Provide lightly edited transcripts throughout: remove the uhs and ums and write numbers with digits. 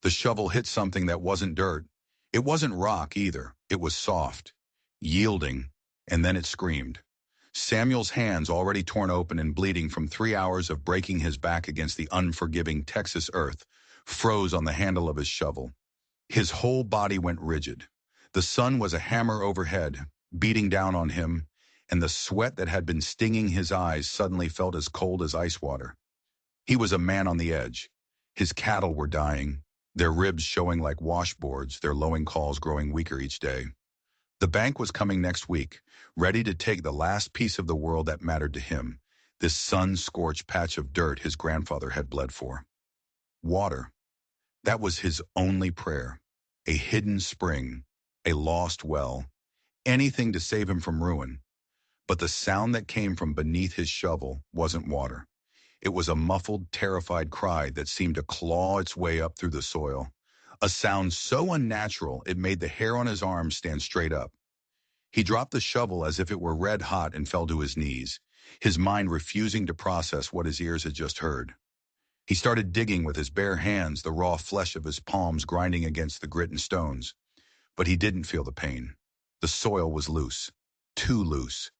The shovel hit something that wasn't dirt. It wasn't rock either. It was soft, yielding, and then it screamed. Samuel's hands, already torn open and bleeding from 3 hours of breaking his back against the unforgiving Texas earth, froze on the handle of his shovel. His whole body went rigid. The sun was a hammer overhead, beating down on him, and the sweat that had been stinging his eyes suddenly felt as cold as ice water. He was a man on the edge. His cattle were dying, their ribs showing like washboards, their lowing calls growing weaker each day. The bank was coming next week, ready to take the last piece of the world that mattered to him, this sun-scorched patch of dirt his grandfather had bled for. Water. That was his only prayer. A hidden spring, a lost well, anything to save him from ruin. But the sound that came from beneath his shovel wasn't water. It was a muffled, terrified cry that seemed to claw its way up through the soil. A sound so unnatural it made the hair on his arms stand straight up. He dropped the shovel as if it were red hot and fell to his knees, his mind refusing to process what his ears had just heard. He started digging with his bare hands, the raw flesh of his palms grinding against the grit and stones. But he didn't feel the pain. The soil was loose, too loose.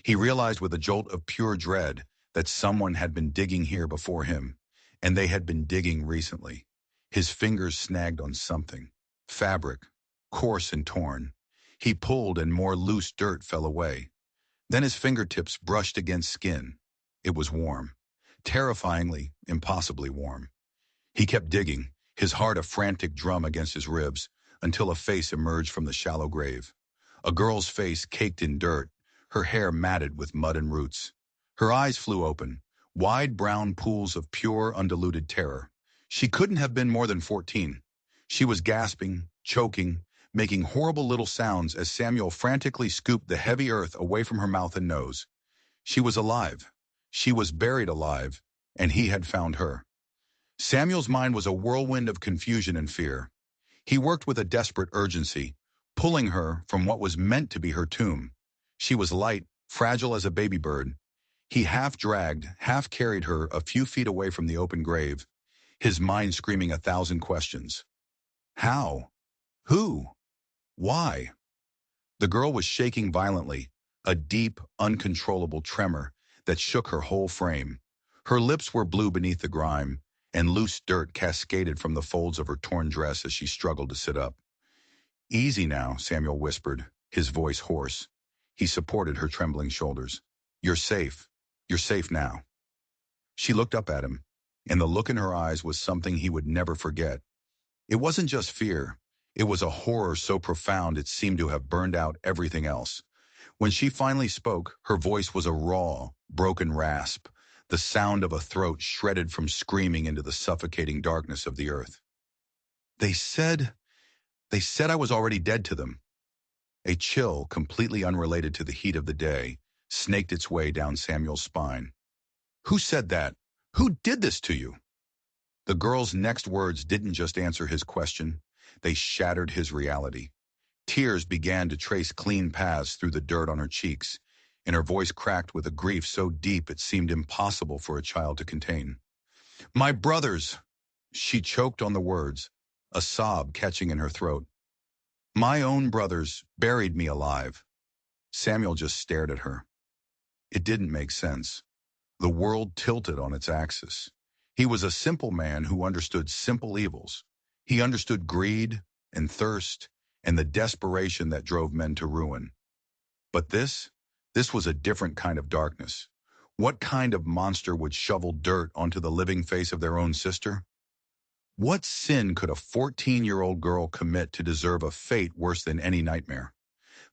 He realized with a jolt of pure dread that someone had been digging here before him, and they had been digging recently. His fingers snagged on something. Fabric, coarse and torn. He pulled and more loose dirt fell away. Then his fingertips brushed against skin. It was warm. Terrifyingly, impossibly warm. He kept digging, his heart a frantic drum against his ribs, until a face emerged from the shallow grave. A girl's face caked in dirt, her hair matted with mud and roots. Her eyes flew open, wide brown pools of pure, undiluted terror. She couldn't have been more than 14. She was gasping, choking, making horrible little sounds as Samuel frantically scooped the heavy earth away from her mouth and nose. She was alive. She was buried alive, and he had found her. Samuel's mind was a whirlwind of confusion and fear. He worked with a desperate urgency, pulling her from what was meant to be her tomb. She was light, fragile as a baby bird. He half dragged, half carried her a few feet away from the open grave, his mind screaming 1,000 questions. How? Who? Why? The girl was shaking violently, a deep, uncontrollable tremor that shook her whole frame. Her lips were blue beneath the grime, and loose dirt cascaded from the folds of her torn dress as she struggled to sit up. "Easy now," Samuel whispered, his voice hoarse. He supported her trembling shoulders. "You're safe. You're safe now." She looked up at him, and the look in her eyes was something he would never forget. It wasn't just fear. It was a horror so profound it seemed to have burned out everything else. When she finally spoke, her voice was a raw, broken rasp, the sound of a throat shredded from screaming into the suffocating darkness of the earth. They said I was already dead to them." A chill, completely unrelated to the heat of the day, snaked its way down Samuel's spine. "Who said that? Who did this to you?" The girl's next words didn't just answer his question. They shattered his reality. Tears began to trace clean paths through the dirt on her cheeks, and her voice cracked with a grief so deep it seemed impossible for a child to contain. "My brothers!" She choked on the words, a sob catching in her throat. "My own brothers buried me alive." Samuel just stared at her. It didn't make sense. The world tilted on its axis. He was a simple man who understood simple evils. He understood greed and thirst and the desperation that drove men to ruin. But this was a different kind of darkness. What kind of monster would shovel dirt onto the living face of their own sister? What sin could a 14-year-old girl commit to deserve a fate worse than any nightmare?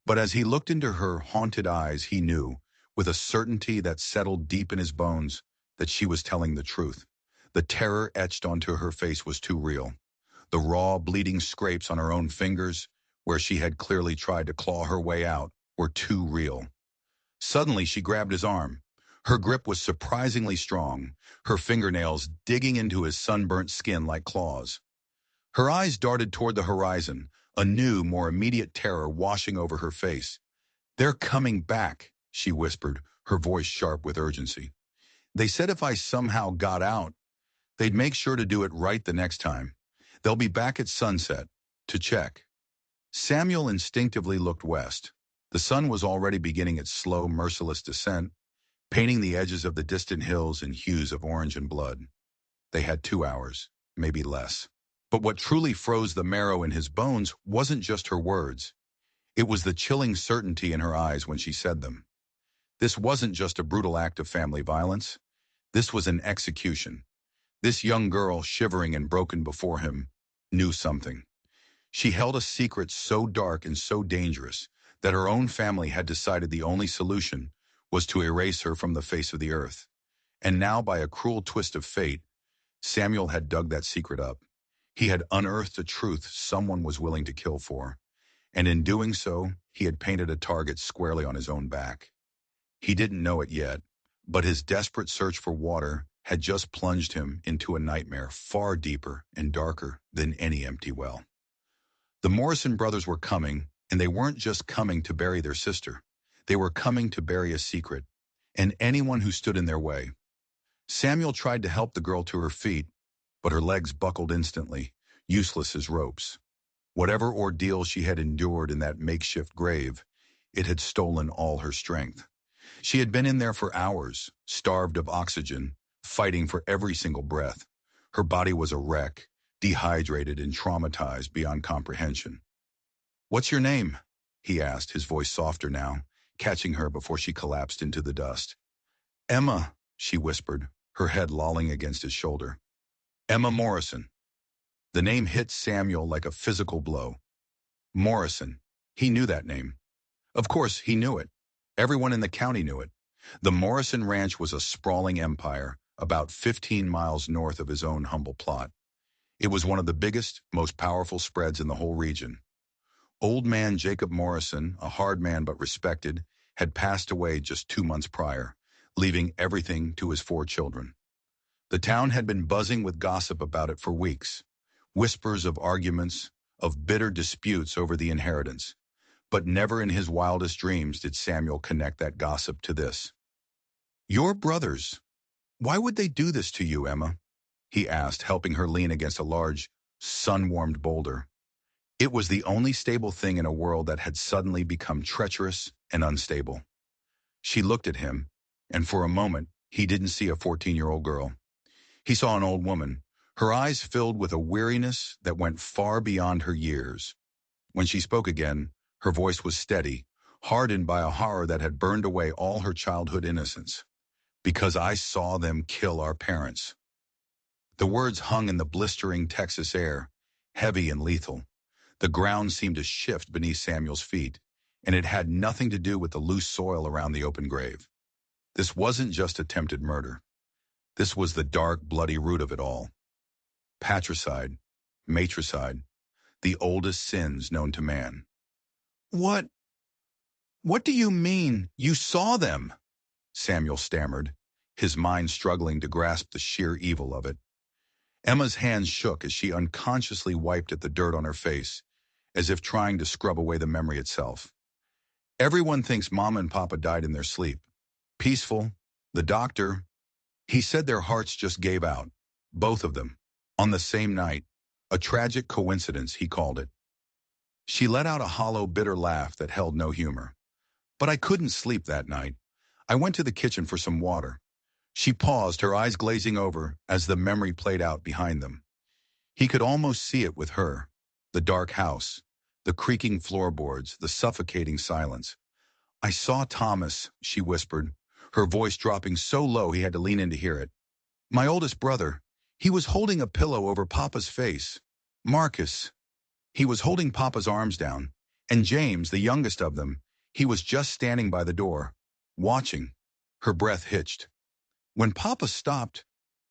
But as he looked into her haunted eyes, he knew, with a certainty that settled deep in his bones, that she was telling the truth. The terror etched onto her face was too real. The raw, bleeding scrapes on her own fingers, where she had clearly tried to claw her way out, were too real. Suddenly, she grabbed his arm. Her grip was surprisingly strong, her fingernails digging into his sunburnt skin like claws. Her eyes darted toward the horizon, a new, more immediate terror washing over her face. "They're coming back," she whispered, her voice sharp with urgency. "They said if I somehow got out, they'd make sure to do it right the next time. They'll be back at sunset to check. Samuel instinctively looked west. The sun was already beginning its slow, merciless descent, painting the edges of the distant hills in hues of orange and blood. They had 2 hours, maybe less. But what truly froze the marrow in his bones wasn't just her words. It was the chilling certainty in her eyes when she said them. This wasn't just a brutal act of family violence. This was an execution. This young girl, shivering and broken before him, knew something. She held a secret so dark and so dangerous that her own family had decided the only solution was to erase her from the face of the earth. And now, by a cruel twist of fate, Samuel had dug that secret up. He had unearthed a truth someone was willing to kill for, and in doing so, he had painted a target squarely on his own back. He didn't know it yet, but his desperate search for water had just plunged him into a nightmare far deeper and darker than any empty well. The Morrison brothers were coming, and they weren't just coming to bury their sister. They were coming to bury a secret, and anyone who stood in their way. Samuel tried to help the girl to her feet, but her legs buckled instantly, useless as ropes. Whatever ordeal she had endured in that makeshift grave, it had stolen all her strength. She had been in there for hours, starved of oxygen, fighting for every single breath. Her body was a wreck, dehydrated and traumatized beyond comprehension. "What's your name?" he asked, his voice softer now, catching her before she collapsed into the dust. "Emma," she whispered, her head lolling against his shoulder. "Emma Morrison." The name hit Samuel like a physical blow. Morrison. He knew that name. Of course, he knew it. Everyone in the county knew it. The Morrison Ranch was a sprawling empire, about 15 miles north of his own humble plot. It was one of the biggest, most powerful spreads in the whole region. Old man Jacob Morrison, a hard man but respected, had passed away just 2 months prior, leaving everything to his 4 children. The town had been buzzing with gossip about it for weeks. Whispers of arguments, of bitter disputes over the inheritance. But never in his wildest dreams did Samuel connect that gossip to this. "Your brothers. Why would they do this to you, Emma?" he asked, helping her lean against a large, sun-warmed boulder. It was the only stable thing in a world that had suddenly become treacherous and unstable. She looked at him, and for a moment, he didn't see a 14-year-old girl. He saw an old woman, her eyes filled with a weariness that went far beyond her years. When she spoke again, her voice was steady, hardened by a horror that had burned away all her childhood innocence. "Because I saw them kill our parents." The words hung in the blistering Texas air, heavy and lethal. The ground seemed to shift beneath Samuel's feet, and it had nothing to do with the loose soil around the open grave. This wasn't just attempted murder. This was the dark, bloody root of it all. Patricide, matricide, the oldest sins known to man. What do you mean, you saw them?" Samuel stammered, his mind struggling to grasp the sheer evil of it. Emma's hands shook as she unconsciously wiped at the dirt on her face, as if trying to scrub away the memory itself. "Everyone thinks Mom and Papa died in their sleep. Peaceful. The doctor, he said their hearts just gave out. Both of them. On the same night. A tragic coincidence, he called it." She let out a hollow, bitter laugh that held no humor. "But I couldn't sleep that night. I went to the kitchen for some water." She paused, her eyes glazing over as the memory played out behind them. He could almost see it with her. The dark house, the creaking floorboards, the suffocating silence. "I saw Thomas," she whispered, her voice dropping so low he had to lean in to hear it. "My oldest brother. He was holding a pillow over Papa's face. Marcus. He was holding Papa's arms down. And James, the youngest of them, he was just standing by the door, watching." Her breath hitched. "When Papa stopped,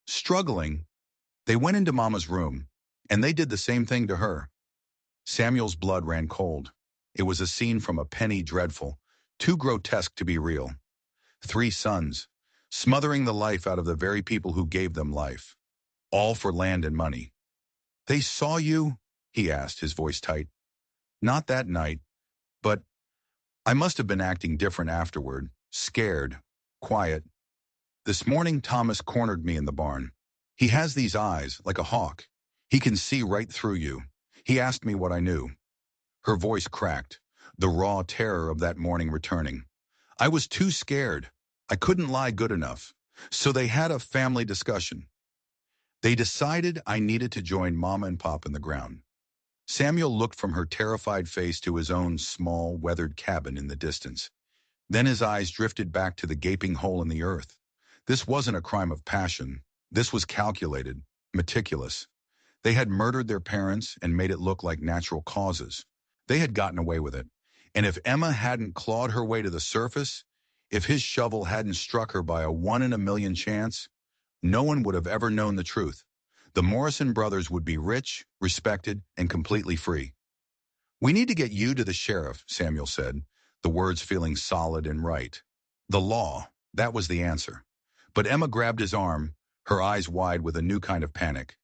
struggling, they went into Mama's room, and they did the same thing to her." Samuel's blood ran cold. It was a scene from a penny dreadful, too grotesque to be real. 3 sons, smothering the life out of the very people who gave them life. All for land and money. "They saw you?" he asked, his voice tight. "Not that night, but I must have been acting different afterward, scared, quiet. This morning Thomas cornered me in the barn. He has these eyes, like a hawk. He can see right through you. He asked me what I knew. Her voice cracked, the raw terror of that morning returning. I was too scared. I couldn't lie good enough. So they had a family discussion. They decided I needed to join Mama and Pop in the ground. Samuel looked from her terrified face to his own small, weathered cabin in the distance. Then his eyes drifted back to the gaping hole in the earth. This wasn't a crime of passion. This was calculated, meticulous. They had murdered their parents and made it look like natural causes. They had gotten away with it. And if Emma hadn't clawed her way to the surface, if his shovel hadn't struck her by a 1 in a million chance, no one would have ever known the truth. The Morrison brothers would be rich, respected, and completely free. "We need to get you to the sheriff," Samuel said, the words feeling solid and right. The law, that was the answer. But Emma grabbed his arm, her eyes wide with a new kind of panic.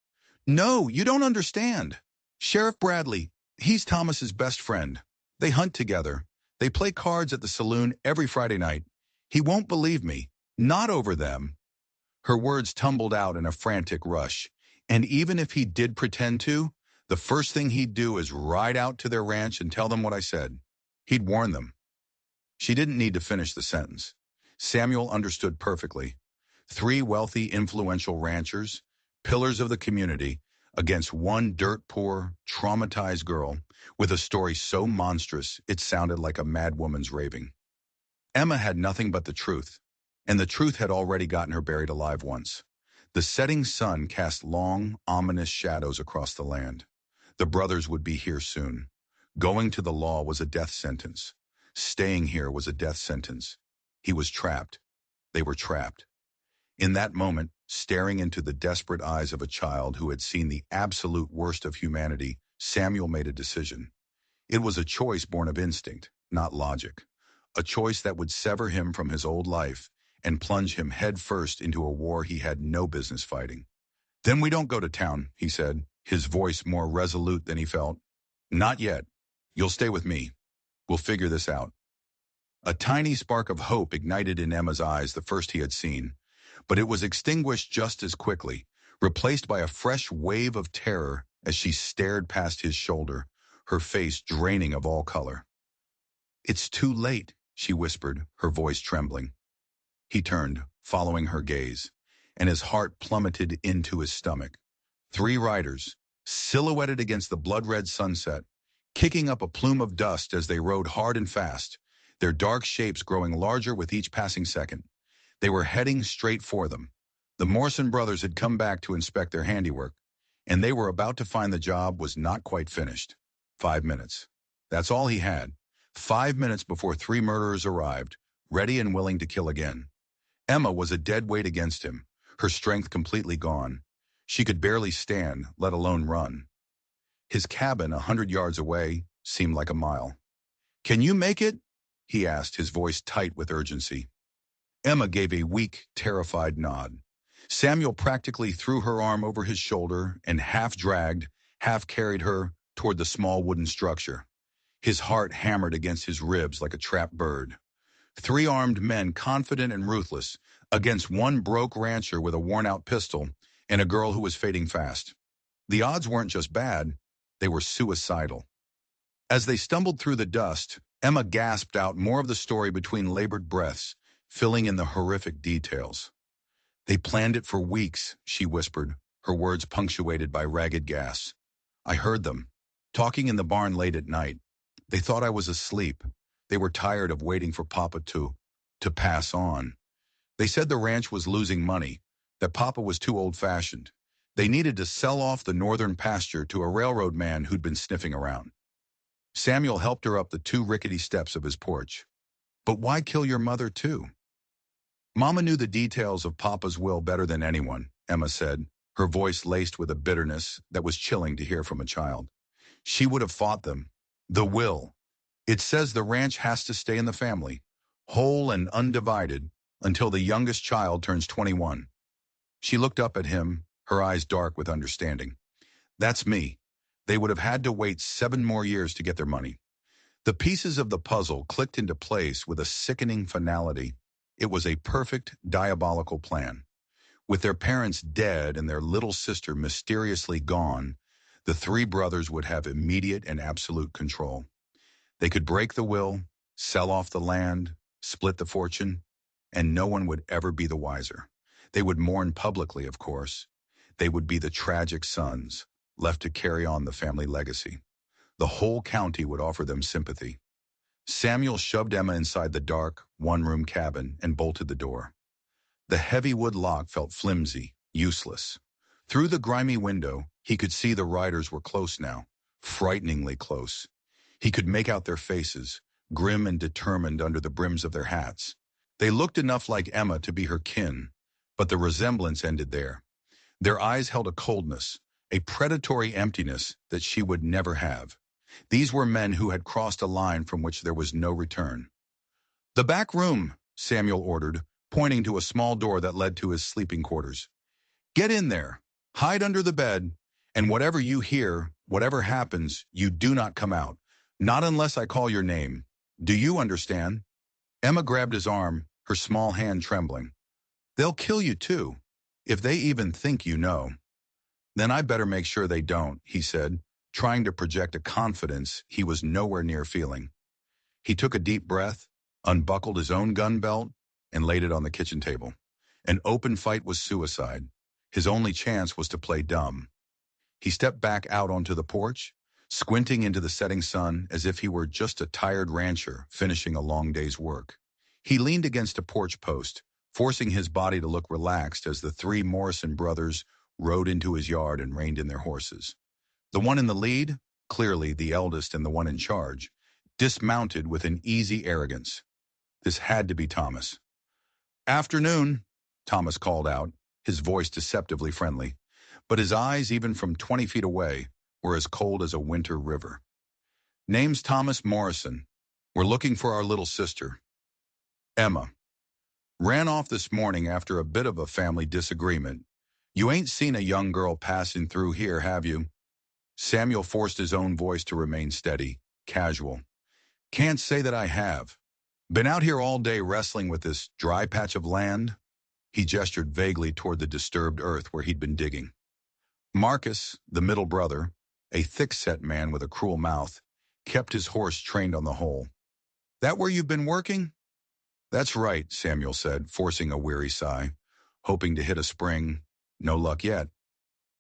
"No, you don't understand. Sheriff Bradley, he's Thomas's best friend. They hunt together. They play cards at the saloon every Friday night. He won't believe me. Not over them." Her words tumbled out in a frantic rush. "And even if he did pretend to, the first thing he'd do is ride out to their ranch and tell them what I said. He'd warn them." She didn't need to finish the sentence. Samuel understood perfectly. 3 wealthy, influential ranchers, pillars of the community, against one dirt-poor, traumatized girl with a story so monstrous it sounded like a mad woman's raving. Emma had nothing but the truth, and the truth had already gotten her buried alive once. The setting sun cast long, ominous shadows across the land. The brothers would be here soon. Going to the law was a death sentence. Staying here was a death sentence. He was trapped. They were trapped. In that moment, staring into the desperate eyes of a child who had seen the absolute worst of humanity, Samuel made a decision. It was a choice born of instinct, not logic. A choice that would sever him from his old life and plunge him headfirst into a war he had no business fighting. "Then we don't go to town," he said, his voice more resolute than he felt. "Not yet. You'll stay with me. We'll figure this out." A tiny spark of hope ignited in Emma's eyes, the first he had seen, but it was extinguished just as quickly, replaced by a fresh wave of terror as she stared past his shoulder, her face draining of all color. "It's too late," she whispered, her voice trembling. He turned, following her gaze, and his heart plummeted into his stomach. 3 riders, silhouetted against the blood-red sunset, kicking up a plume of dust as they rode hard and fast, their dark shapes growing larger with each passing second. They were heading straight for them. The Morrison brothers had come back to inspect their handiwork, and they were about to find the job was not quite finished. 5 minutes. That's all he had. 5 minutes before 3 murderers arrived, ready and willing to kill again. Emma was a dead weight against him, her strength completely gone. She could barely stand, let alone run. His cabin, 100 yards away, seemed like a mile. "Can you make it?" he asked, his voice tight with urgency. Emma gave a weak, terrified nod. Samuel practically threw her arm over his shoulder and half dragged, half carried her toward the small wooden structure. His heart hammered against his ribs like a trapped bird. 3 armed men, confident and ruthless, against one broke rancher with a worn-out pistol and a girl who was fading fast. The odds weren't just bad, they were suicidal. As they stumbled through the dust, Emma gasped out more of the story between labored breaths, filling in the horrific details. "They planned it for weeks," she whispered, her words punctuated by ragged gasps. "I heard them, talking in the barn late at night. They thought I was asleep. They were tired of waiting for Papa to pass on. They said the ranch was losing money, that Papa was too old-fashioned. They needed to sell off the northern pasture to a railroad man who'd been sniffing around." Samuel helped her up the 2 rickety steps of his porch. "But why kill your mother, too?" "Mama knew the details of Papa's will better than anyone," Emma said, her voice laced with a bitterness that was chilling to hear from a child. "She would have fought them. The will. It says the ranch has to stay in the family, whole and undivided, until the youngest child turns 21. She looked up at him, her eyes dark with understanding. "That's me. They would have had to wait 7 more years to get their money." The pieces of the puzzle clicked into place with a sickening finality. It was a perfect, diabolical plan. With their parents dead and their little sister mysteriously gone, the three brothers would have immediate and absolute control. They could break the will, sell off the land, split the fortune, and no one would ever be the wiser. They would mourn publicly, of course. They would be the tragic sons, left to carry on the family legacy. The whole county would offer them sympathy. Samuel shoved Emma inside the dark, one-room cabin and bolted the door. The heavy wood lock felt flimsy, useless. Through the grimy window, he could see the riders were close now, frighteningly close. He could make out their faces, grim and determined under the brims of their hats. They looked enough like Emma to be her kin, but the resemblance ended there. Their eyes held a coldness, a predatory emptiness that she would never have. These were men who had crossed a line from which there was no return. "The back room," Samuel ordered, pointing to a small door that led to his sleeping quarters. "Get in there, hide under the bed, and whatever you hear, whatever happens, you do not come out. Not unless I call your name. Do you understand?" Emma grabbed his arm, her small hand trembling. "They'll kill you too, if they even think you know." "Then I better make sure they don't," he said, trying to project a confidence he was nowhere near feeling. He took a deep breath, unbuckled his own gun belt, and laid it on the kitchen table. An open fight was suicide. His only chance was to play dumb. He stepped back out onto the porch, squinting into the setting sun as if he were just a tired rancher finishing a long day's work. He leaned against a porch post, forcing his body to look relaxed as the three Morrison brothers rode into his yard and reined in their horses. The one in the lead, clearly the eldest and the one in charge, dismounted with an easy arrogance. This had to be Thomas. "Afternoon," Thomas called out, his voice deceptively friendly, but his eyes, even from 20 feet away, were as cold as a winter river. "Name's Thomas Morrison. We're looking for our little sister, Emma. Ran off this morning after a bit of a family disagreement. You ain't seen a young girl passing through here, have you?" Samuel forced his own voice to remain steady, casual. "Can't say that I have. Been out here all day wrestling with this dry patch of land." He gestured vaguely toward the disturbed earth where he'd been digging. Marcus, the middle brother, a thick-set man with a cruel mouth, kept his horse trained on the hole. "That where you've been working?" "That's right," Samuel said, forcing a weary sigh, hoping to hit a spring. No luck yet.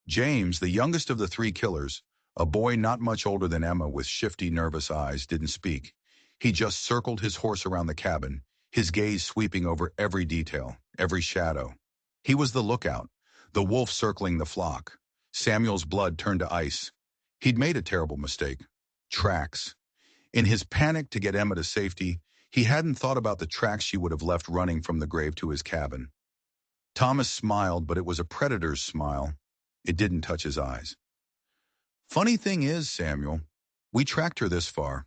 James, the youngest of the three killers, a boy not much older than Emma with shifty, nervous eyes, didn't speak. He just circled his horse around the cabin, his gaze sweeping over every detail, every shadow. He was the lookout, the wolf circling the flock. Samuel's blood turned to ice. He'd made a terrible mistake. Tracks. In his panic to get Emma to safety, he hadn't thought about the tracks she would have left running from the grave to his cabin. Thomas smiled, but it was a predator's smile. It didn't touch his eyes. "Funny thing is, Samuel, we tracked her this far.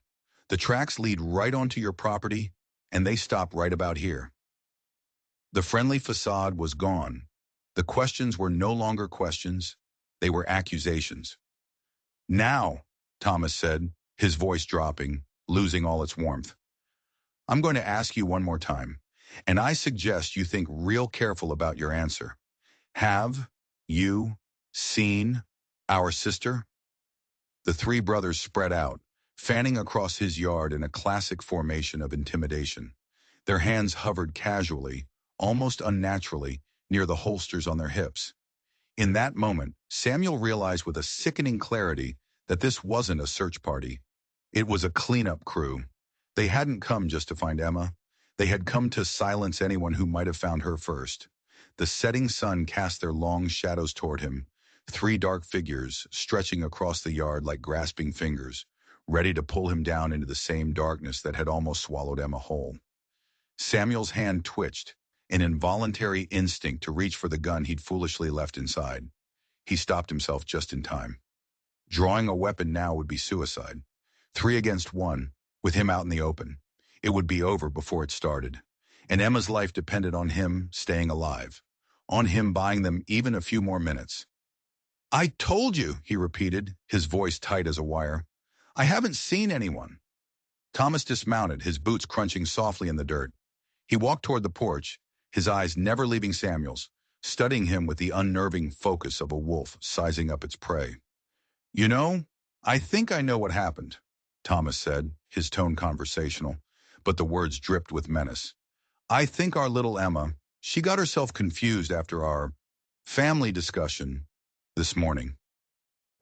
The tracks lead right onto your property, and they stop right about here." The friendly facade was gone. The questions were no longer questions. They were accusations. "Now," Thomas said, his voice dropping, losing all its warmth, "I'm going to ask you one more time, and I suggest you think real careful about your answer. Have you seen our sister?" The three brothers spread out, fanning across his yard in a classic formation of intimidation. Their hands hovered casually, almost unnaturally, near the holsters on their hips. In that moment, Samuel realized with a sickening clarity that this wasn't a search party. It was a cleanup crew. They hadn't come just to find Emma. They had come to silence anyone who might have found her first. The setting sun cast their long shadows toward him, three dark figures stretching across the yard like grasping fingers, ready to pull him down into the same darkness that had almost swallowed Emma whole. Samuel's hand twitched, an involuntary instinct to reach for the gun he'd foolishly left inside. He stopped himself just in time. Drawing a weapon now would be suicide. 3 against 1, with him out in the open. It would be over before it started. And Emma's life depended on him staying alive, on him buying them even a few more minutes. "I told you," he repeated, his voice tight as a wire. "I haven't seen anyone." Thomas dismounted, his boots crunching softly in the dirt. He walked toward the porch, his eyes never leaving Samuel's, studying him with the unnerving focus of a wolf sizing up its prey. "You know, I think I know what happened," Thomas said, his tone conversational, but the words dripped with menace. "I think our little Emma, she got herself confused after our family discussion this morning.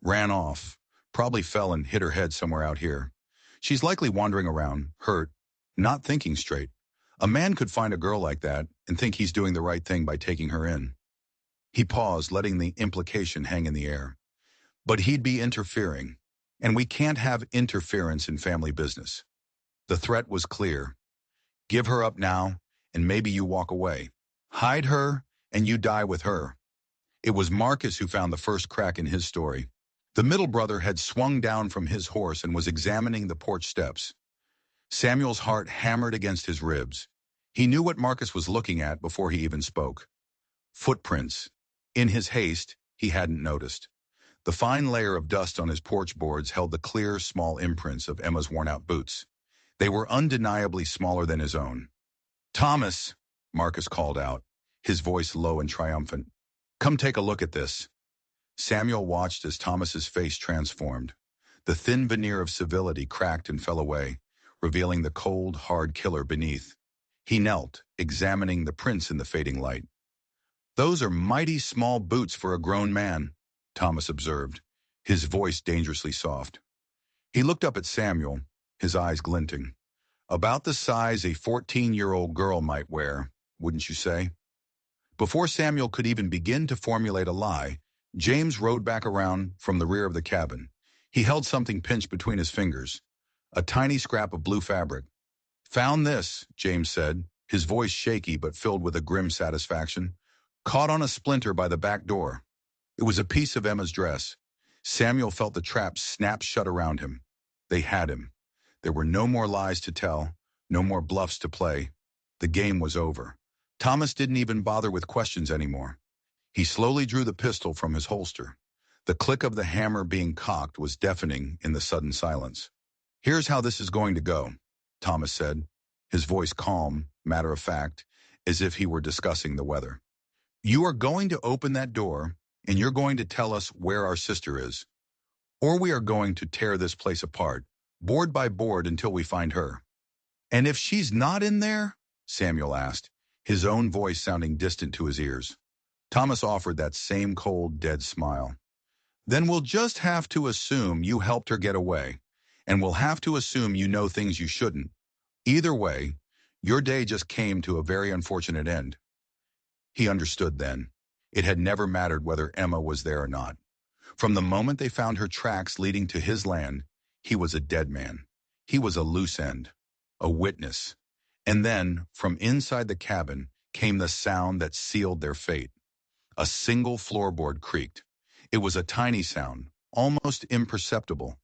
Ran off, probably fell and hit her head somewhere out here. She's likely wandering around, hurt, not thinking straight. A man could find a girl like that and think he's doing the right thing by taking her in." He paused, letting the implication hang in the air. "But he'd be interfering, and we can't have interference in family business." The threat was clear. Give her up now, and maybe you walk away. Hide her, and you die with her. It was Marcus who found the first crack in his story. The middle brother had swung down from his horse and was examining the porch steps. Samuel's heart hammered against his ribs. He knew what Marcus was looking at before he even spoke. Footprints. In his haste, he hadn't noticed. The fine layer of dust on his porch boards held the clear, small imprints of Emma's worn-out boots. They were undeniably smaller than his own. "Thomas," Marcus called out, his voice low and triumphant. "Come take a look at this." Samuel watched as Thomas's face transformed. The thin veneer of civility cracked and fell away, revealing the cold, hard killer beneath. He knelt, examining the prints in the fading light. "Those are mighty small boots for a grown man," Thomas observed, his voice dangerously soft. He looked up at Samuel, his eyes glinting. "About the size a 14-year-old girl might wear, wouldn't you say?" Before Samuel could even begin to formulate a lie, James rode back around from the rear of the cabin. He held something pinched between his fingers, a tiny scrap of blue fabric. "Found this," James said, his voice shaky but filled with a grim satisfaction. "Caught on a splinter by the back door." It was a piece of Emma's dress. Samuel felt the trap snap shut around him. They had him. There were no more lies to tell, no more bluffs to play. The game was over. Thomas didn't even bother with questions anymore. He slowly drew the pistol from his holster. The click of the hammer being cocked was deafening in the sudden silence. "Here's how this is going to go," Thomas said, his voice calm, matter-of-fact, as if he were discussing the weather. "You are going to open that door, and you're going to tell us where our sister is. Or we are going to tear this place apart, board by board, until we find her." "And if she's not in there?" Samuel asked, his own voice sounding distant to his ears. Thomas offered that same cold, dead smile. "Then we'll just have to assume you helped her get away, and we'll have to assume you know things you shouldn't. Either way, your day just came to a very unfortunate end." He understood then. It had never mattered whether Emma was there or not. From the moment they found her tracks leading to his land, he was a dead man. He was a loose end, a witness. And then, from inside the cabin, came the sound that sealed their fate. A single floorboard creaked. It was a tiny sound, almost imperceptible.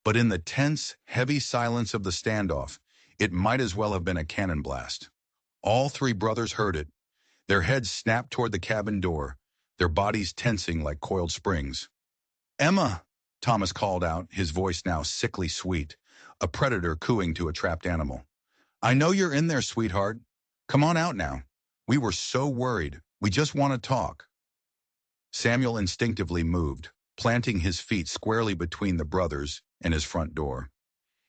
But in the tense, heavy silence of the standoff, it might as well have been a cannon blast. All three brothers heard it. Their heads snapped toward the cabin door, their bodies tensing like coiled springs. "Emma!" Thomas called out, his voice now sickly sweet, a predator cooing to a trapped animal. "I know you're in there, sweetheart. Come on out now. We were so worried. We just want to talk." Samuel instinctively moved, planting his feet squarely between the brothers and his front door.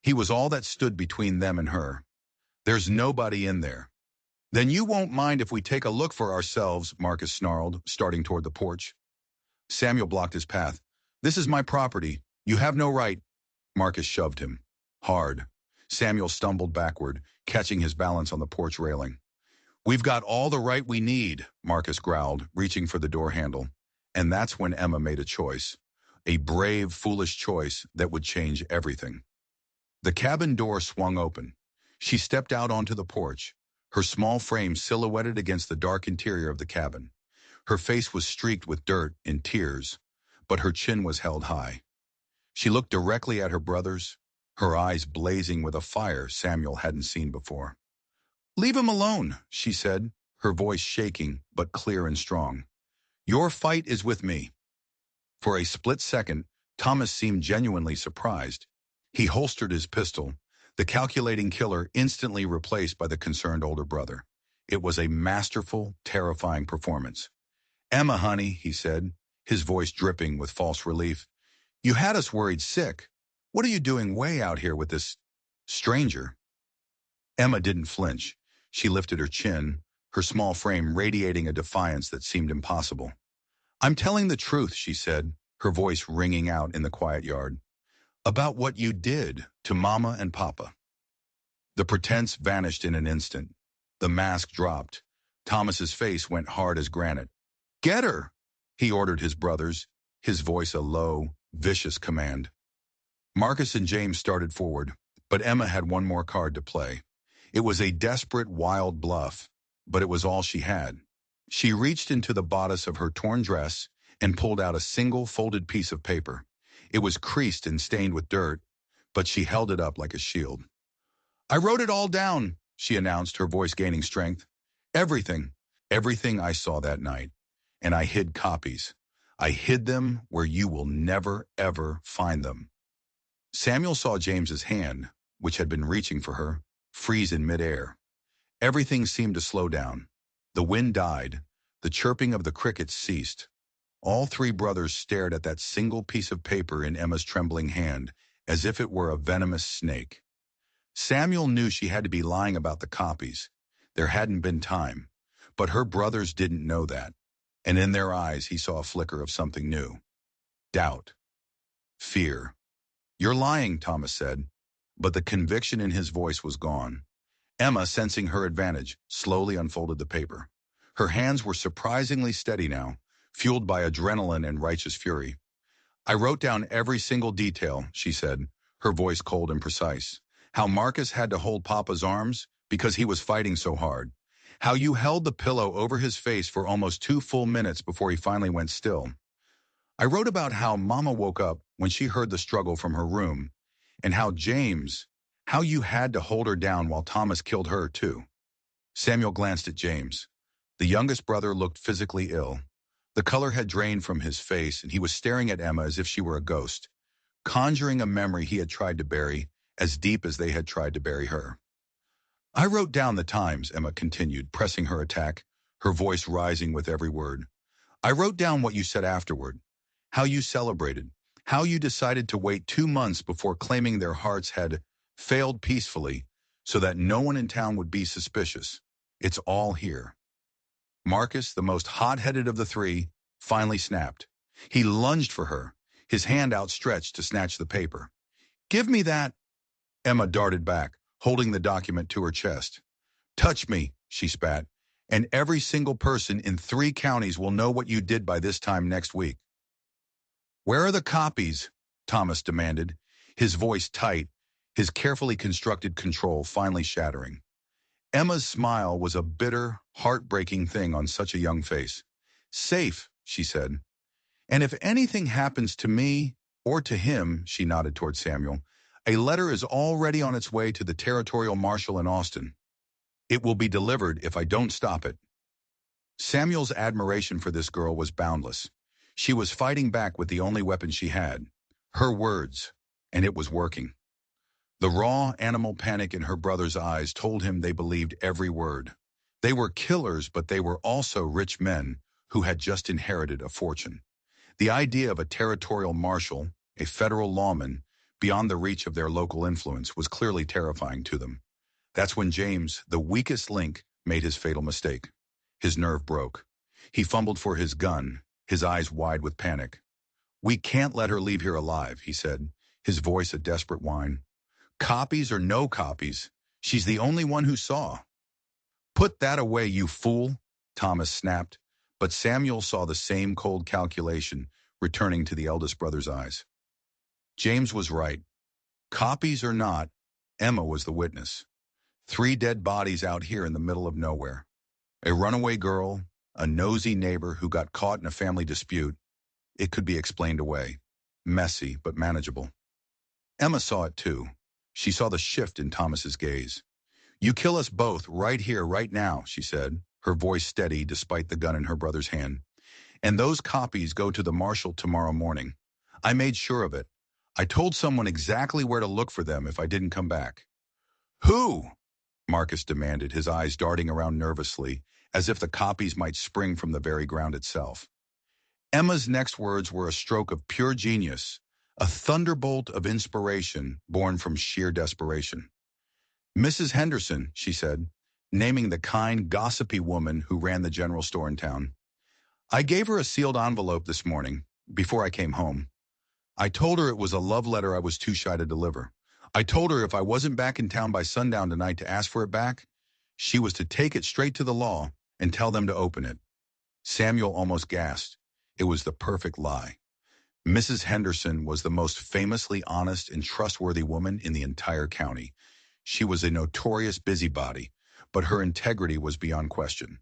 He was all that stood between them and her. "There's nobody in there." "Then you won't mind if we take a look for ourselves," Marcus snarled, starting toward the porch. Samuel blocked his path. "This is my property. You have no right." Marcus shoved him. Hard. Samuel stumbled backward, catching his balance on the porch railing. "We've got all the right we need," Marcus growled, reaching for the door handle. And that's when Emma made a choice. A brave, foolish choice that would change everything. The cabin door swung open. She stepped out onto the porch, her small frame silhouetted against the dark interior of the cabin. Her face was streaked with dirt and tears, but her chin was held high. She looked directly at her brothers, her eyes blazing with a fire Samuel hadn't seen before. "Leave him alone," she said, her voice shaking but clear and strong. "Your fight is with me." For a split second, Thomas seemed genuinely surprised. He holstered his pistol, the calculating killer instantly replaced by the concerned older brother. It was a masterful, terrifying performance. Emma, honey, he said, his voice dripping with false relief. You had us worried sick. What are you doing way out here with this stranger? Emma didn't flinch. She lifted her chin, her small frame radiating a defiance that seemed impossible. I'm telling the truth, she said, her voice ringing out in the quiet yard. About what you did to Mama and Papa. The pretense vanished in an instant. The mask dropped. Thomas's face went hard as granite. Get her, he ordered his brothers, his voice a low, vicious command. Marcus and James started forward, but Emma had one more card to play. It was a desperate, wild bluff, but it was all she had. She reached into the bodice of her torn dress and pulled out a single folded piece of paper. It was creased and stained with dirt, but she held it up like a shield. I wrote it all down, she announced, her voice gaining strength. Everything, everything I saw that night. And I hid copies. I hid them where you will never, ever find them. Samuel saw James's hand, which had been reaching for her, freeze in midair. Everything seemed to slow down. The wind died. The chirping of the crickets ceased. All three brothers stared at that single piece of paper in Emma's trembling hand, as if it were a venomous snake. Samuel knew she had to be lying about the copies. There hadn't been time. But her brothers didn't know that. And in their eyes he saw a flicker of something new. Doubt. Fear. You're lying, Thomas said. But the conviction in his voice was gone. Emma, sensing her advantage, slowly unfolded the paper. Her hands were surprisingly steady now, fueled by adrenaline and righteous fury. I wrote down every single detail, she said, her voice cold and precise. How Marcus had to hold Papa's arms because he was fighting so hard. How you held the pillow over his face for almost 2 full minutes before he finally went still. I wrote about how Mama woke up when she heard the struggle from her room, and how you had to hold her down while Thomas killed her too. Samuel glanced at James. The youngest brother looked physically ill. The color had drained from his face, and he was staring at Emma as if she were a ghost, conjuring a memory he had tried to bury, as deep as they had tried to bury her. I wrote down the times, Emma continued, pressing her attack, her voice rising with every word. I wrote down what you said afterward, how you celebrated, how you decided to wait 2 months before claiming their hearts had failed peacefully so that no one in town would be suspicious. It's all here. Marcus, the most hot-headed of the three, finally snapped. He lunged for her, his hand outstretched to snatch the paper. Give me that! Emma darted back, holding the document to her chest. Touch me, she spat, and every single person in 3 counties will know what you did by this time next week. Where are the copies? Thomas demanded, his voice tight, his carefully constructed control finally shattering. Emma's smile was a bitter, heartbreaking thing on such a young face. Safe, she said. And if anything happens to me, or to him, she nodded toward Samuel, a letter is already on its way to the territorial marshal in Austin. It will be delivered if I don't stop it. Samuel's admiration for this girl was boundless. She was fighting back with the only weapon she had, her words, and it was working. The raw animal panic in her brother's eyes told him they believed every word. They were killers, but they were also rich men who had just inherited a fortune. The idea of a territorial marshal, a federal lawman, beyond the reach of their local influence was clearly terrifying to them. That's when James, the weakest link, made his fatal mistake. His nerve broke. He fumbled for his gun, his eyes wide with panic. We can't let her leave here alive, he said, his voice a desperate whine. Copies or no copies, she's the only one who saw. Put that away, you fool, Thomas snapped, but Samuel saw the same cold calculation returning to the eldest brother's eyes. James was right. Copies or not, Emma was the witness. 3 dead bodies out here in the middle of nowhere. A runaway girl, a nosy neighbor who got caught in a family dispute. It could be explained away. Messy, but manageable. Emma saw it too. She saw the shift in Thomas's gaze. You kill us both right here, right now, she said, her voice steady despite the gun in her brother's hand. And those copies go to the marshal tomorrow morning. I made sure of it. I told someone exactly where to look for them if I didn't come back. Who? Marcus demanded, his eyes darting around nervously, as if the copies might spring from the very ground itself. Emma's next words were a stroke of pure genius, a thunderbolt of inspiration born from sheer desperation. "Mrs. Henderson," she said, naming the kind, gossipy woman who ran the general store in town. "I gave her a sealed envelope this morning, before I came home. I told her it was a love letter I was too shy to deliver. I told her if I wasn't back in town by sundown tonight to ask for it back, she was to take it straight to the law and tell them to open it." Samuel almost gasped. It was the perfect lie. Mrs. Henderson was the most famously honest and trustworthy woman in the entire county. She was a notorious busybody, but her integrity was beyond question.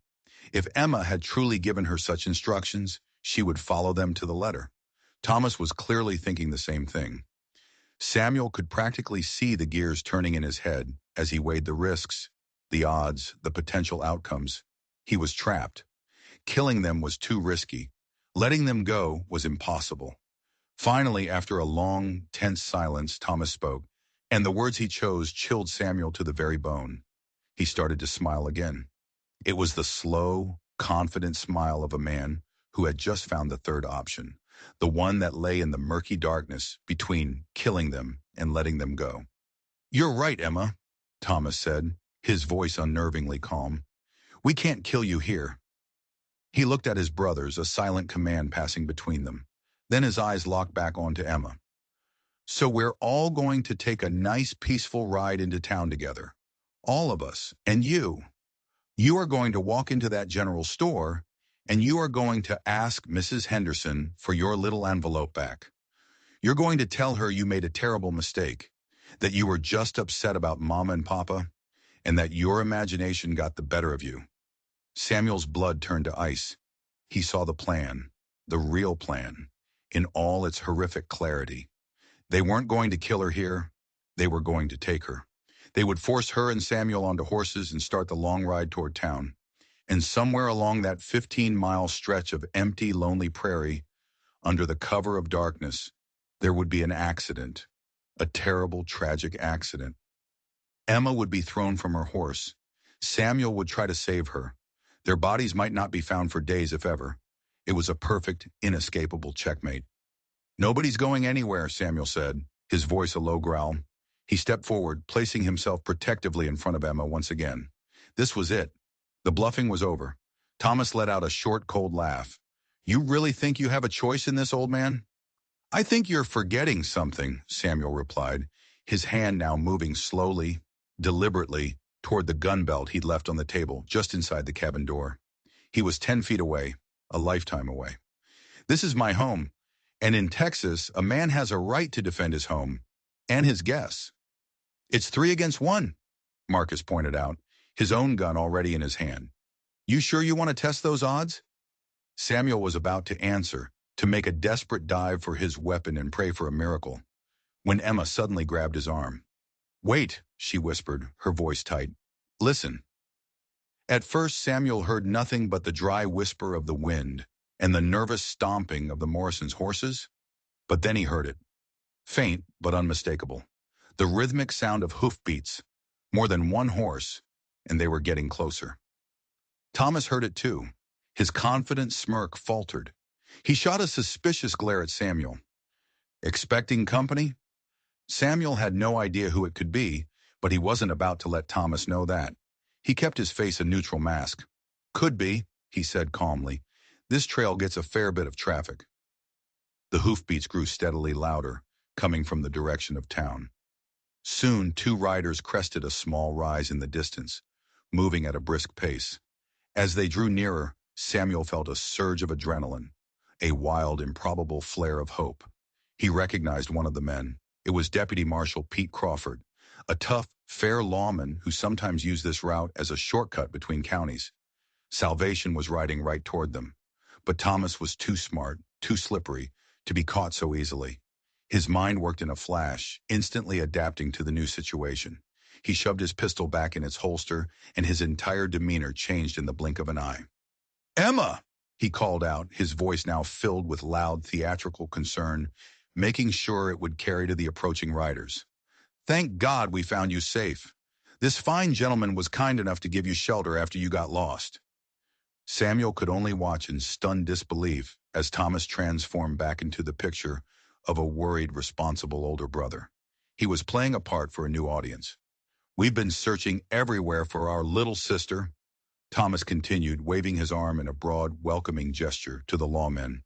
If Emma had truly given her such instructions, she would follow them to the letter. Thomas was clearly thinking the same thing. Samuel could practically see the gears turning in his head as he weighed the risks, the odds, the potential outcomes. He was trapped. Killing them was too risky. Letting them go was impossible. Finally, after a long, tense silence, Thomas spoke, and the words he chose chilled Samuel to the very bone. He started to smile again. It was the slow, confident smile of a man who had just found the third option, the one that lay in the murky darkness between killing them and letting them go. "You're right, Emma," Thomas said, his voice unnervingly calm. "We can't kill you here." He looked at his brothers, a silent command passing between them. Then his eyes locked back onto Emma. "So we're all going to take a nice, peaceful ride into town together. All of us. And you. You are going to walk into that general store, and you are going to ask Mrs. Henderson for your little envelope back. You're going to tell her you made a terrible mistake, that you were just upset about Mama and Papa, and that your imagination got the better of you." Samuel's blood turned to ice. He saw the plan, the real plan, in all its horrific clarity. They weren't going to kill her here. They were going to take her. They would force her and Samuel onto horses and start the long ride toward town. And somewhere along that 15-mile stretch of empty, lonely prairie, under the cover of darkness, there would be an accident, a terrible, tragic accident. Emma would be thrown from her horse. Samuel would try to save her. Their bodies might not be found for days, if ever. It was a perfect, inescapable checkmate. "Nobody's going anywhere," Samuel said, his voice a low growl. He stepped forward, placing himself protectively in front of Emma once again. This was it. The bluffing was over. Thomas let out a short, cold laugh. "You really think you have a choice in this, old man?" "I think you're forgetting something," Samuel replied, his hand now moving slowly, deliberately, toward the gun belt he'd left on the table just inside the cabin door. He was 10 feet away, a lifetime away. "This is my home, and in Texas, a man has a right to defend his home and his guests." "It's 3 against 1, Marcus pointed out, his own gun already in his hand. "You sure you want to test those odds?" Samuel was about to answer, to make a desperate dive for his weapon and pray for a miracle, when Emma suddenly grabbed his arm. "Wait," she whispered, her voice tight. "Listen." At first, Samuel heard nothing but the dry whisper of the wind and the nervous stomping of the Morrisons' horses. But then he heard it. Faint, but unmistakable. The rhythmic sound of hoofbeats. More than one horse, and they were getting closer. Thomas heard it too. His confident smirk faltered. He shot a suspicious glare at Samuel. Expecting company? Samuel had no idea who it could be, but he wasn't about to let Thomas know that. He kept his face a neutral mask. "Could be," he said calmly. "This trail gets a fair bit of traffic." The hoofbeats grew steadily louder, coming from the direction of town. Soon, 2 riders crested a small rise in the distance, moving at a brisk pace. As they drew nearer, Samuel felt a surge of adrenaline, a wild, improbable flare of hope. He recognized one of the men. It was Deputy Marshal Pete Crawford, a tough, fair lawman who sometimes used this route as a shortcut between counties. Salvation was riding right toward them. But Thomas was too smart, too slippery, to be caught so easily. His mind worked in a flash, instantly adapting to the new situation. He shoved his pistol back in its holster, and his entire demeanor changed in the blink of an eye. "Emma!" he called out, his voice now filled with loud theatrical concern, making sure it would carry to the approaching riders. "Thank God we found you safe. This fine gentleman was kind enough to give you shelter after you got lost." Samuel could only watch in stunned disbelief as Thomas transformed back into the picture of a worried, responsible older brother. He was playing a part for a new audience. "We've been searching everywhere for our little sister," Thomas continued, waving his arm in a broad, welcoming gesture to the lawmen.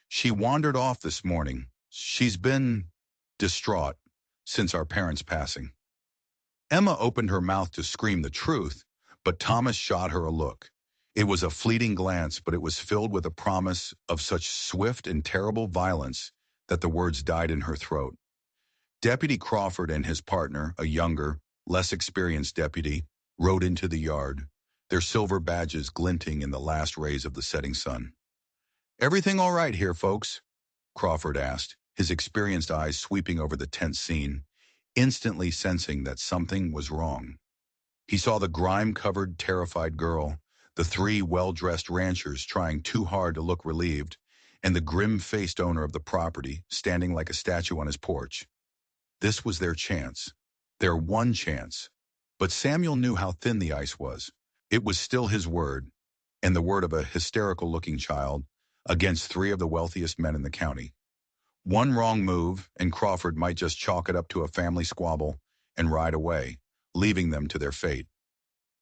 "She wandered off this morning. She's been distraught since our parents' passing." Emma opened her mouth to scream the truth, but Thomas shot her a look. It was a fleeting glance, but it was filled with a promise of such swift and terrible violence that the words died in her throat. Deputy Crawford and his partner, a younger, less experienced deputy, rode into the yard, their silver badges glinting in the last rays of the setting sun. "Everything all right here, folks?" Crawford asked, his experienced eyes sweeping over the tense scene, instantly sensing that something was wrong. He saw the grime-covered, terrified girl, the three well-dressed ranchers trying too hard to look relieved, and the grim-faced owner of the property standing like a statue on his porch. This was their chance. Their one chance. But Samuel knew how thin the ice was. It was still his word, and the word of a hysterical-looking child, against three of the wealthiest men in the county. One wrong move, and Crawford might just chalk it up to a family squabble and ride away, leaving them to their fate.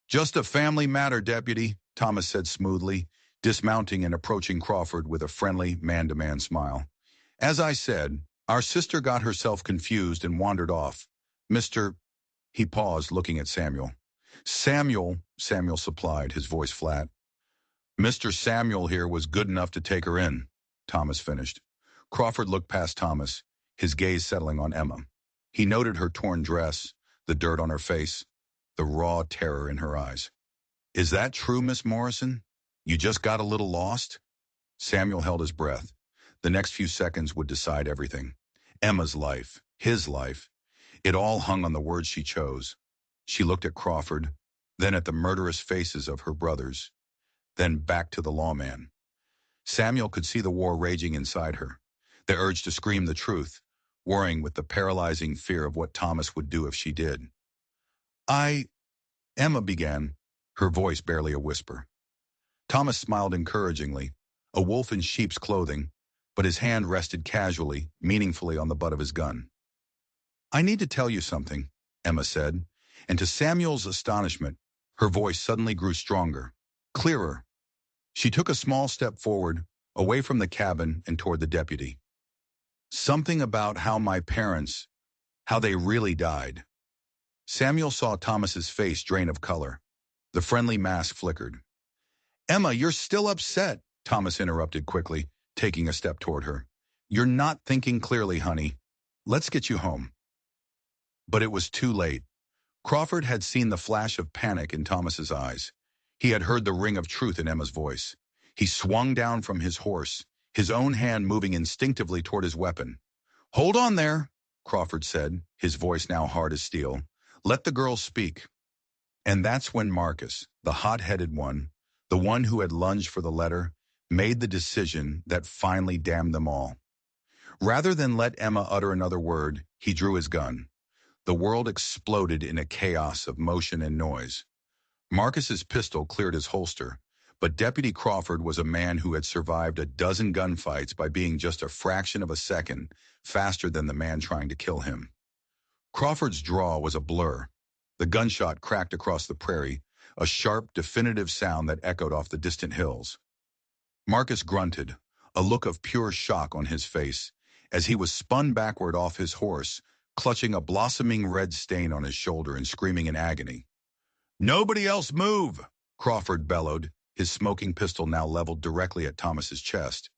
"Just a family matter, Deputy," Thomas said smoothly, dismounting and approaching Crawford with a friendly, man-to-man smile. "As I said, our sister got herself confused and wandered off. Mr. He paused, looking at Samuel. Samuel supplied, his voice flat. "Mr. Samuel here was good enough to take her in," Thomas finished. Crawford looked past Thomas, his gaze settling on Emma. He noted her torn dress, the dirt on her face, the raw terror in her eyes. "Is that true, Miss Morrison? You just got a little lost?" Samuel held his breath. The next few seconds would decide everything. Emma's life, his life. It all hung on the words she chose. She looked at Crawford, then at the murderous faces of her brothers, then back to the lawman. Samuel could see the war raging inside her, the urge to scream the truth, warring with the paralyzing fear of what Thomas would do if she did. Emma began, her voice barely a whisper. Thomas smiled encouragingly, a wolf in sheep's clothing, but his hand rested casually, meaningfully on the butt of his gun. "I need to tell you something," Emma said, and to Samuel's astonishment, her voice suddenly grew stronger, clearer. She took a small step forward, away from the cabin and toward the deputy. "Something about how they really died." Samuel saw Thomas's face drain of color. The friendly mask flickered. "Emma, you're still upset," Thomas interrupted quickly, taking a step toward her. "You're not thinking clearly, honey. Let's get you home." But it was too late. Crawford had seen the flash of panic in Thomas's eyes. He had heard the ring of truth in Emma's voice. He swung down from his horse, his own hand moving instinctively toward his weapon. "Hold on there," Crawford said, his voice now hard as steel. "Let the girl speak." And that's when Marcus, the hot-headed one, the one who had lunged for the letter, made the decision that finally damned them all. Rather than let Emma utter another word, he drew his gun. The world exploded in a chaos of motion and noise. Marcus's pistol cleared his holster, but Deputy Crawford was a man who had survived a dozen gunfights by being just a fraction of a second faster than the man trying to kill him. Crawford's draw was a blur. The gunshot cracked across the prairie, a sharp, definitive sound that echoed off the distant hills. Marcus grunted, a look of pure shock on his face, as he was spun backward off his horse, clutching a blossoming red stain on his shoulder and screaming in agony. "Nobody else move!" Crawford bellowed, his smoking pistol now leveled directly at Thomas's chest,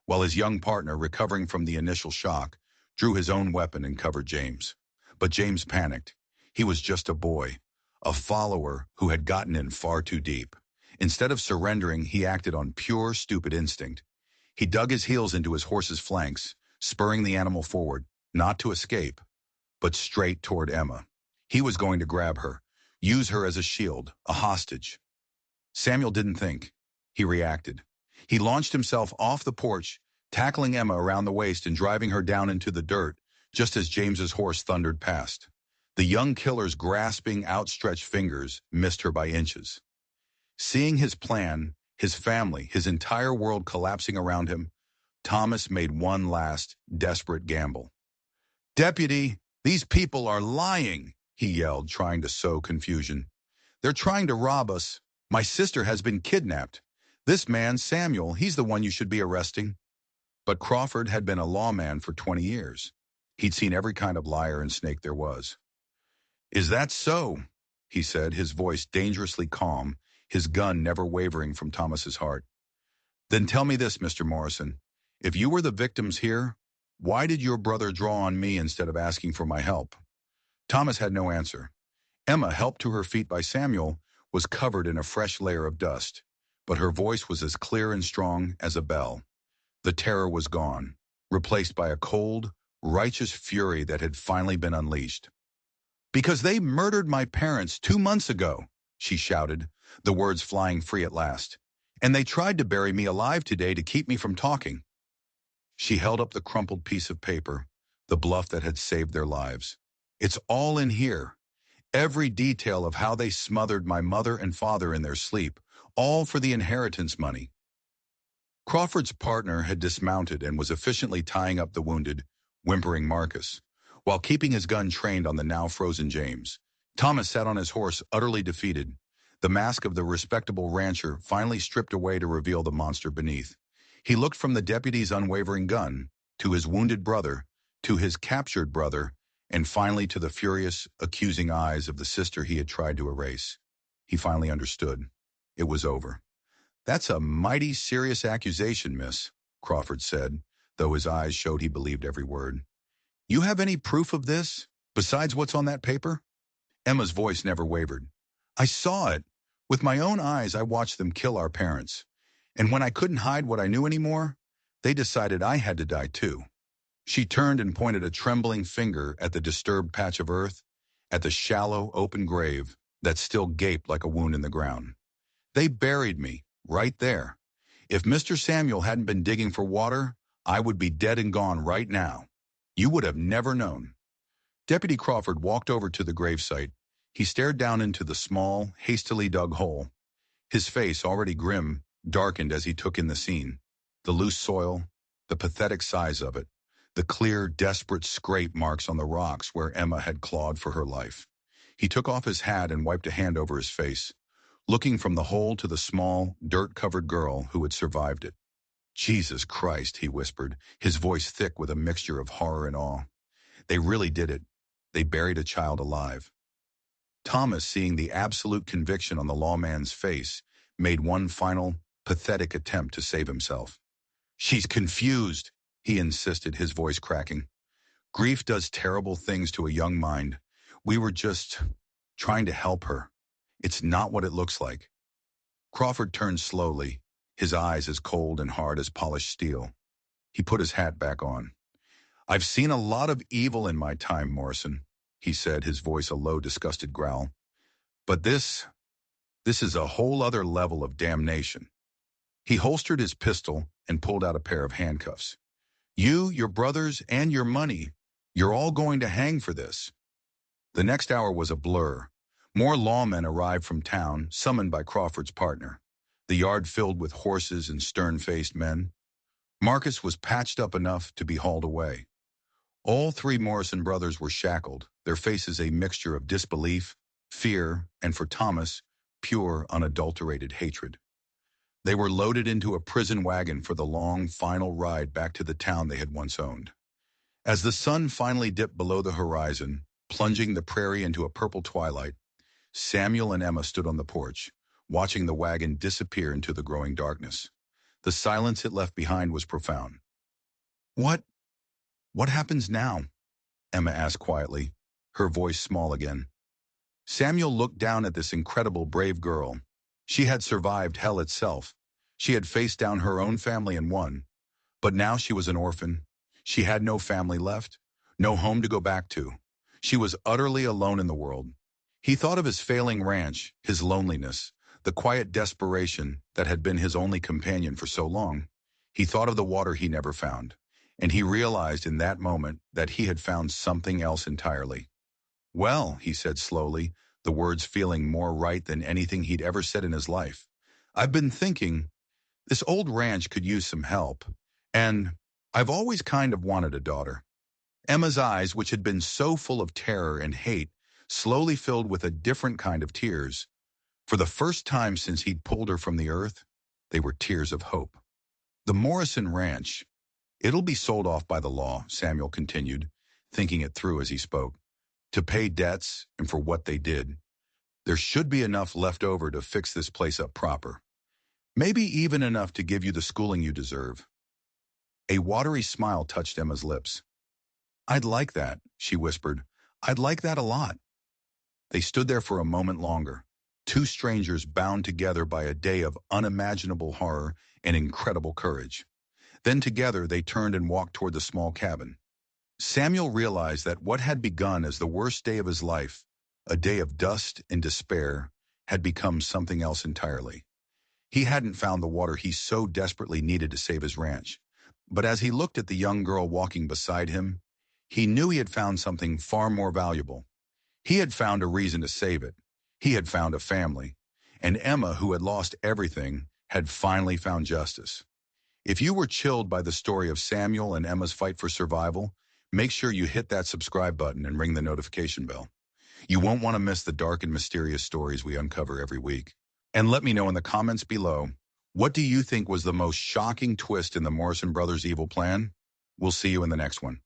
while his young partner, recovering from the initial shock, drew his own weapon and covered James. But James panicked. He was just a boy, a follower who had gotten in far too deep. Instead of surrendering, he acted on pure, stupid instinct. He dug his heels into his horse's flanks, spurring the animal forward, not to escape, but straight toward Emma. He was going to grab her, use her as a shield, a hostage. Samuel didn't think. He reacted. He launched himself off the porch, tackling Emma around the waist and driving her down into the dirt, just as James's horse thundered past. The young killer's grasping, outstretched fingers missed her by inches. Seeing his plan, his family, his entire world collapsing around him, Thomas made one last, desperate gamble. "Deputy, these people are lying," he yelled, trying to sow confusion. "They're trying to rob us. My sister has been kidnapped. This man, Samuel, he's the one you should be arresting." But Crawford had been a lawman for 20 years. He'd seen every kind of liar and snake there was. "Is that so?" he said, his voice dangerously calm, his gun never wavering from Thomas's heart. "Then tell me this, Mr. Morrison. If you were the victims here, why did your brother draw on me instead of asking for my help?" Thomas had no answer. Emma, helped to her feet by Samuel, was covered in a fresh layer of dust, but her voice was as clear and strong as a bell. The terror was gone, replaced by a cold, righteous fury that had finally been unleashed. "Because they murdered my parents 2 months ago," she shouted, the words flying free at last. "And they tried to bury me alive today to keep me from talking." She held up the crumpled piece of paper, the bluff that had saved their lives. "It's all in here. Every detail of how they smothered my mother and father in their sleep, all for the inheritance money." Crawford's partner had dismounted and was efficiently tying up the wounded, whimpering Marcus, while keeping his gun trained on the now frozen James. Thomas sat on his horse, utterly defeated, the mask of the respectable rancher finally stripped away to reveal the monster beneath. He looked from the deputy's unwavering gun, to his wounded brother, to his captured brother, and finally to the furious, accusing eyes of the sister he had tried to erase. He finally understood. It was over. "That's a mighty serious accusation, miss," Crawford said, though his eyes showed he believed every word. "You have any proof of this, besides what's on that paper?" Emma's voice never wavered. "I saw it. With my own eyes I watched them kill our parents. And when I couldn't hide what I knew anymore, they decided I had to die too." She turned and pointed a trembling finger at the disturbed patch of earth, at the shallow, open grave that still gaped like a wound in the ground. "They buried me, right there. If Mr. Samuel hadn't been digging for water, I would be dead and gone right now. You would have never known." Deputy Crawford walked over to the gravesite. He stared down into the small, hastily dug hole. His face, already grim, darkened as he took in the scene. The loose soil, the pathetic size of it, the clear, desperate scrape marks on the rocks where Emma had clawed for her life. He took off his hat and wiped a hand over his face, looking from the hole to the small, dirt-covered girl who had survived it. "Jesus Christ," he whispered, his voice thick with a mixture of horror and awe. "They really did it. They buried a child alive." Thomas, seeing the absolute conviction on the lawman's face, made one final, pathetic attempt to save himself. "She's confused," he insisted, his voice cracking. "Grief does terrible things to a young mind. We were just trying to help her. It's not what it looks like." Crawford turned slowly, his eyes as cold and hard as polished steel. He put his hat back on. "I've seen a lot of evil in my time, Morrison," he said, his voice a low, disgusted growl. "But this is a whole other level of damnation." He holstered his pistol and pulled out a pair of handcuffs. "You, your brothers, and your money, you're all going to hang for this." The next hour was a blur. More lawmen arrived from town, summoned by Crawford's partner. The yard filled with horses and stern-faced men. Marcus was patched up enough to be hauled away. All three Morrison brothers were shackled, their faces a mixture of disbelief, fear, and for Thomas, pure, unadulterated hatred. They were loaded into a prison wagon for the long, final ride back to the town they had once owned. As the sun finally dipped below the horizon, plunging the prairie into a purple twilight, Samuel and Emma stood on the porch, watching the wagon disappear into the growing darkness. The silence it left behind was profound. What happens now?" Emma asked quietly, her voice small again. Samuel looked down at this incredible, brave girl. She had survived hell itself. She had faced down her own family and won. But now she was an orphan. She had no family left, no home to go back to. She was utterly alone in the world. He thought of his failing ranch, his loneliness, the quiet desperation that had been his only companion for so long. He thought of the water he never found, and he realized in that moment that he had found something else entirely. Well, he said slowly, the words feeling more right than anything he'd ever said in his life. I've been thinking, this old ranch could use some help. And I've always kind of wanted a daughter. Emma's eyes, which had been so full of terror and hate, slowly filled with a different kind of tears. For the first time since he'd pulled her from the earth, they were tears of hope. The Morrison Ranch. It'll be sold off by the law, Samuel continued, thinking it through as he spoke. To pay debts and for what they did. There should be enough left over to fix this place up proper. Maybe even enough to give you the schooling you deserve. A watery smile touched Emma's lips. I'd like that, she whispered. I'd like that a lot. They stood there for a moment longer, two strangers bound together by a day of unimaginable horror and incredible courage. Then together they turned and walked toward the small cabin. Samuel realized that what had begun as the worst day of his life, a day of dust and despair, had become something else entirely. He hadn't found the water he so desperately needed to save his ranch. But as he looked at the young girl walking beside him, he knew he had found something far more valuable. He had found a reason to save it. He had found a family. And Emma, who had lost everything, had finally found justice. If you were chilled by the story of Samuel and Emma's fight for survival, make sure you hit that subscribe button and ring the notification bell. You won't want to miss the dark and mysterious stories we uncover every week. And let me know in the comments below, what do you think was the most shocking twist in the Morrison brothers' evil plan? We'll see you in the next one.